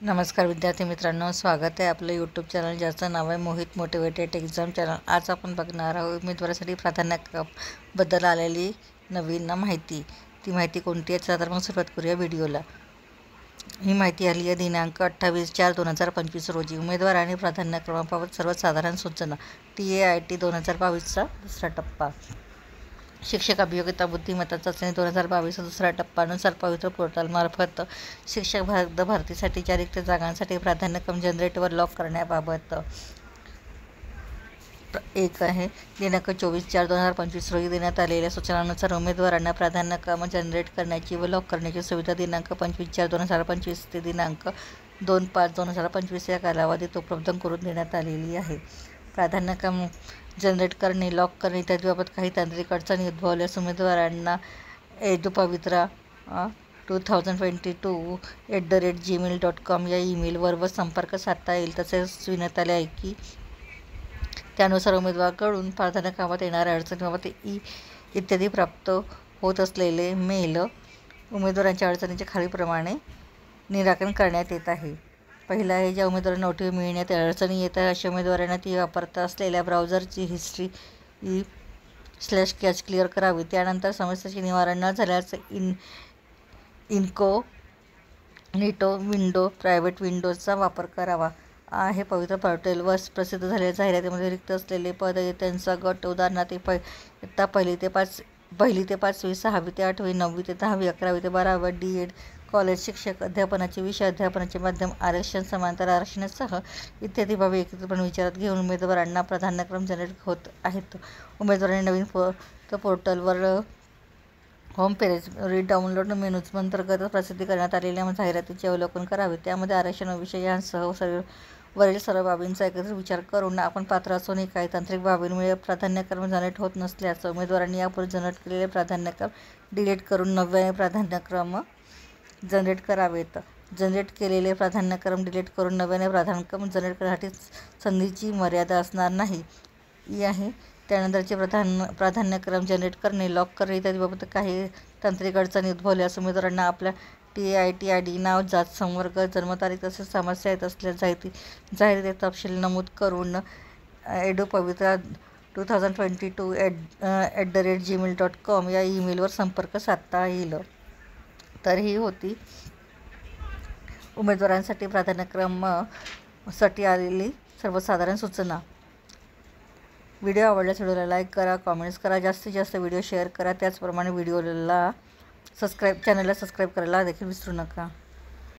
नमस्कार विद्यार्थी मित्रांनो, स्वागत आहे आपलं यूट्यूब चॅनल ज्याचं नाव आहे मोहित मोटिवेटेड एक्झाम चॅनल। आज आपण बघणार आहोत उमेदवारासाठी प्राधान्यक्रमाबद्दल आलेली नवीन माहिती। ती माहिती कोणती आहे तर मग सुरुवात करूया व्हिडिओला। ही माहिती आली आहे दिनांक 28/4/2025 रोजी। उमेदवार आणि प्राधान्यक्रमाबाबत सर्वसाधारण सूचना। TAIT 2022चा दुसरा टप्पा। शिक्षक अभियोग्यता बुद्धिमत्ता चाचणी 2022 दुसरा टप्पानुसार पवित्र पोर्टलमार्फत शिक्षक भरतीसाठीच्या रिक्त जागांसाठी प्राधान्यक्रम जनरेटवर लॉक करण्याबाबत एक आहे। दिनांक 24/4/2025 रोजी देण्यात आलेल्या सूचनांनुसार उमेदवारांना प्राधान्यक्रम जनरेट करण्याची व लॉक करण्याची सुविधा दिनांक 25/4/2025 ते दिनांक 2/5/2025 या कालावधीत उपलब्ध करून देण्यात आलेली आहे। प्राधान्यक्रम जनरेट करणे, लॉक करणे इत्यादीबाबत काही तांत्रिक अडचणी उद्भवल्यास उमेदवारांना edupavitra2022@gmail.com या ईमेलवर व संपर्क साधता येईल। तसेच सुचविण्यात आले आहे की त्यानुसार उमेदवाराकडून प्राधान्यक्रमात येणाऱ्या अडचणीबाबत इत्यादी प्राप्त होत असलेले मेल उमेदवारांच्या अडचणींचे खालीलप्रमाणे निराकरण करण्यात येत आहे। पहिला आहे, ज्या उमेदवारांना OTP मिळण्यात अडचणी येतात अशा उमेदवारांना ती वापरत असलेल्या ब्राउझरची हिस्ट्री /कॅच क्लिअर करावी। त्यानंतर समस्येचे निवारण न झाल्यास इन्कॉग्निटो विंडो प्रायव्हेट विंडोजचा वापर करावा आहे। पवित्र पोर्टलवर प्रसिद्ध झालेल्या जाहिरातीमध्ये रिक्त असलेले पद त्यांचा गट, उदाहरणार्थ इयत्ता 1ली ते 5वी, 6वी ते 8वी, 9वी ते 10वी, 11वी ते 12वी, D.Ed कॉलेज शिक्षक, अध्यापनाचे विषय, अध्यापनाचे माध्यम, आरक्षण, समांतर आरक्षणासह इत्यादी बाबी एकत्रितपणे विचारात घेऊन उमेदवारांना प्राधान्यक्रम जनरेट होत आहेत। उमेदवारांनी नवीन पोर्टलवर होम पेज डाउनलोड मेनूज अंतर्गत प्रसिद्ध करण्यात आलेल्या जाहिरातीचे अवलोकन करावे। त्यामध्ये आरक्षण व विषय यांसह वरील सर्व बाबींचा एकत्रित विचार करून आपण पात्र असूनही काही तांत्रिक बाबींमुळे प्राधान्यक्रम जनरेट होत नसल्यास उमेदवारांनी यापूर्वी जनरेट केलेले प्राधान्यक्रम डिलीट करून नव्याने प्राधान्यक्रम जनरेट करावेत। जनरेट केलेले प्राधान्यक्रम डिलीट करून नव्याने प्राधान्यक्रम जनरेट करण्यासाठी संधीची मर्यादा असणार नाही आहे। त्यानंतरचे प्राधान्यक्रम जनरेट करणे, लॉक करणे इत्यादीबाबत काही तांत्रिक अडचणी उद्भवल्यास उमेदवारांना आपल्या TAIT ID, नाव, जात, संवर्ग, जन्मतारीख तसेच समस्या येत असल्यास जाहिरातीत तपशील नमूद करून edupavitra2022@gmail.com या ईमेलवर संपर्क साधता येईल। तर ही होती उमेदवारांसाठी प्राधान्यक्रमासाठी आलेली सर्वसाधारण सूचना। व्हिडिओ आवडल्यास व्हिडिओला लाईक करा, कॉमेंट्स करा, जास्तीत जास्त व्हिडिओ शेअर करा। त्याचप्रमाणे चॅनलला सबस्क्राईब करायला देखील विसरू नका।